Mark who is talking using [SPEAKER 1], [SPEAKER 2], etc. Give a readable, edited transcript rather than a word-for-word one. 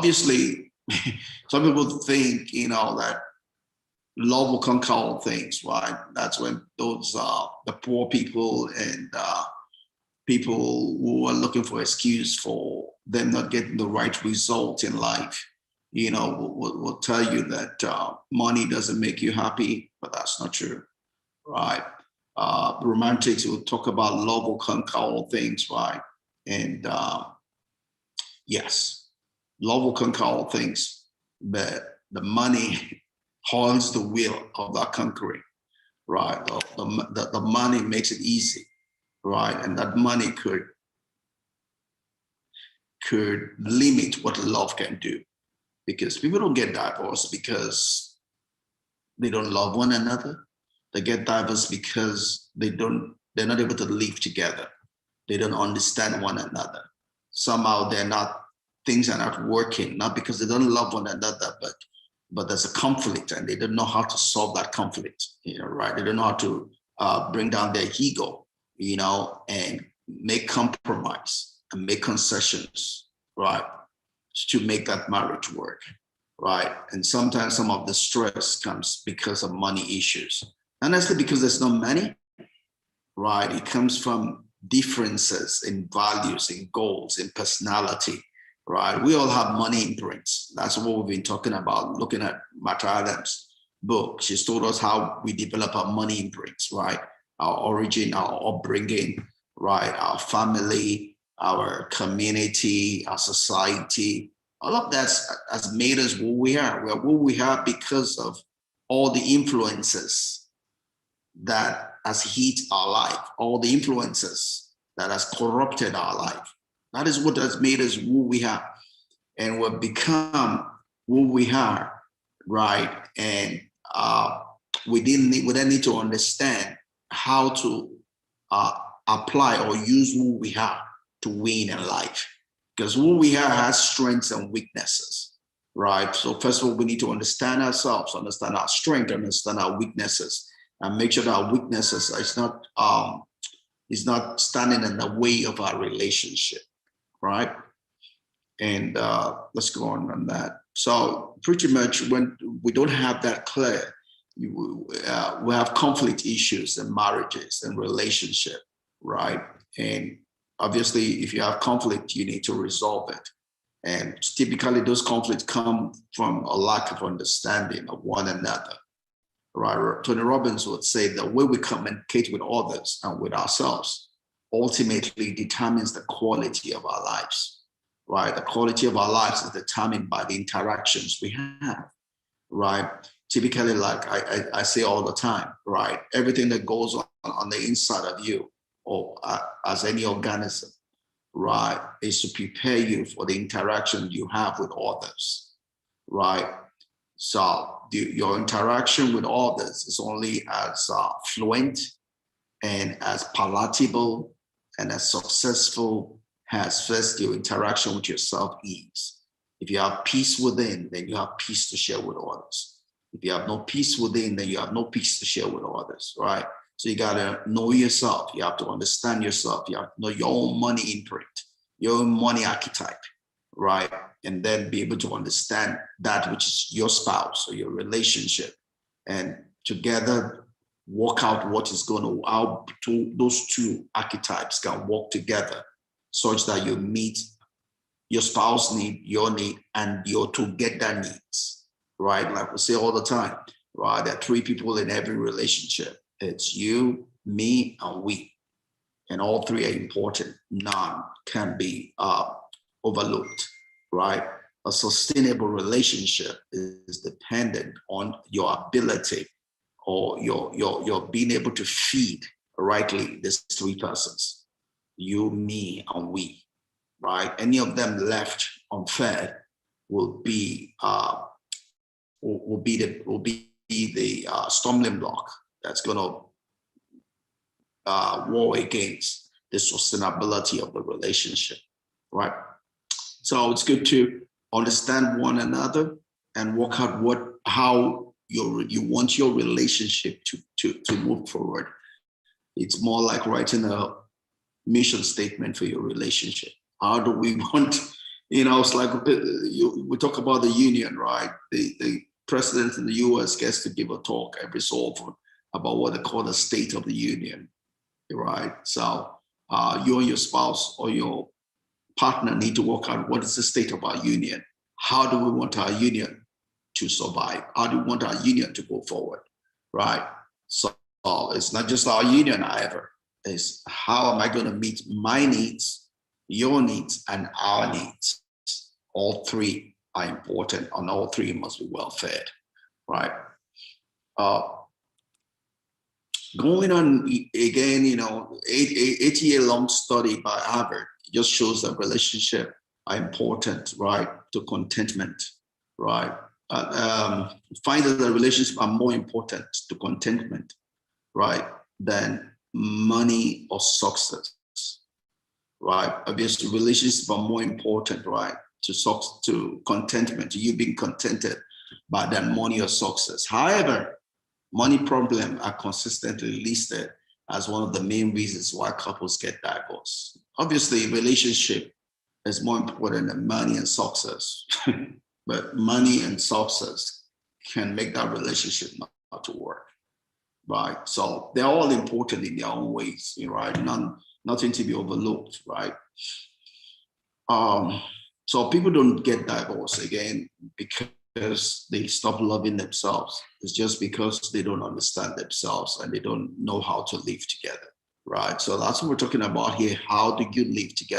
[SPEAKER 1] obviously, some people think, that love will conquer all things, right? That's when those the poor people and people who are looking for excuse for them not getting the right result in life, will tell you that money doesn't make you happy, but that's not true, right? Romantics will talk about love will conquer all things, right? And yes, love will conquer all things, but the money holds the wheel of that conquering, right? The money makes it easy, right? And that money could limit what love can do, because people don't get divorced because they don't love one another. They get divorced because they're not able to live together. They don't understand one another. Somehow things are not working, not because they don't love one another, but there's a conflict and they don't know how to solve that conflict, right? They don't know how to bring down their ego, and make compromise and make concessions, right? To make that marriage work, right? And sometimes some of the stress comes because of money issues. Not necessarily because there's no money, right? It comes from differences in values, in goals, in personality, right? We all have money imprints. That's what we've been talking about, looking at Martha Adams' book. She's told us how we develop our money imprints, right? Our origin, our upbringing, right? Our family, our community, our society. All of that has made us who we are. We're who we are because of all the influences that has hit our life, all the influences that has corrupted our life. That is what has made us who we are. And we've become who we are, right? And we then need to understand how to apply or use who we are to win in life. Because who we are has strengths and weaknesses, right? So first of all, we need to understand ourselves, understand our strength, understand our weaknesses, and make sure that our weaknesses is not standing in the way of our relationship, right? And let's go on that. So pretty much when we don't have that clear, we have conflict issues in marriages and relationship, right? And obviously, if you have conflict, you need to resolve it. And typically those conflicts come from a lack of understanding of one another, right? Tony Robbins would say the way we communicate with others and with ourselves ultimately determines the quality of our lives, right? The quality of our lives is determined by the interactions we have, right? Typically, like I say all the time, right? Everything that goes on the inside of you, or as any organism, right, is to prepare you for the interaction you have with others, right? So your interaction with others is only as fluent and as palatable and as successful as first your interaction with yourself is. If you have peace within, then you have peace to share with others. If you have no peace within, then you have no peace to share with others, right? So you gotta know yourself. You have to understand yourself. You have to know your own money imprint, your own money archetype, right? And then be able to understand that which is your spouse or your relationship, and together work out what is going to, how those two archetypes can work together such that you meet your spouse need, your need, and your together needs, right? Like we say all the time, right? There are three people in every relationship. It's you, me, and we. And all three are important. None can be overlooked, right? A sustainable relationship is dependent on your ability or your being able to feed rightly these three persons, you, me, and we, right? Any of them left unfed will be the stumbling block that's going to war against the sustainability of the relationship, right? So it's good to understand one another and work out how you want your relationship to move forward. It's more like writing a mission statement for your relationship. How do we want It's like we talk about the union, right? The president in the US gets to give a talk every so often about what they call the State of the Union, right? So you and your spouse or your partner need to work out what is the state of our union. How do we want our union to survive? How do we want our union to go forward, right? So it's not just our union, however, it's how am I going to meet my needs, your needs, and our needs? All three are important, and all three must be well fed, right? Uh, Going on again, 8-year-long study by Harvard just shows that relationships are important, right, to contentment, right? Find that the relationships are more important to contentment, right, than money or success, right? Obviously, relationships are more important, right, to contentment, to you being contented, but than money or success. However, money problems are consistently listed as one of the main reasons why couples get divorced. Obviously, relationship is more important than money and success, but money and success can make that relationship not to work, right? So they're all important in their own ways, right? Nothing to be overlooked, right? So people don't get divorced again because they stop loving themselves. It's just because they don't understand themselves and they don't know how to live together, right? So that's what we're talking about here. How do you live together?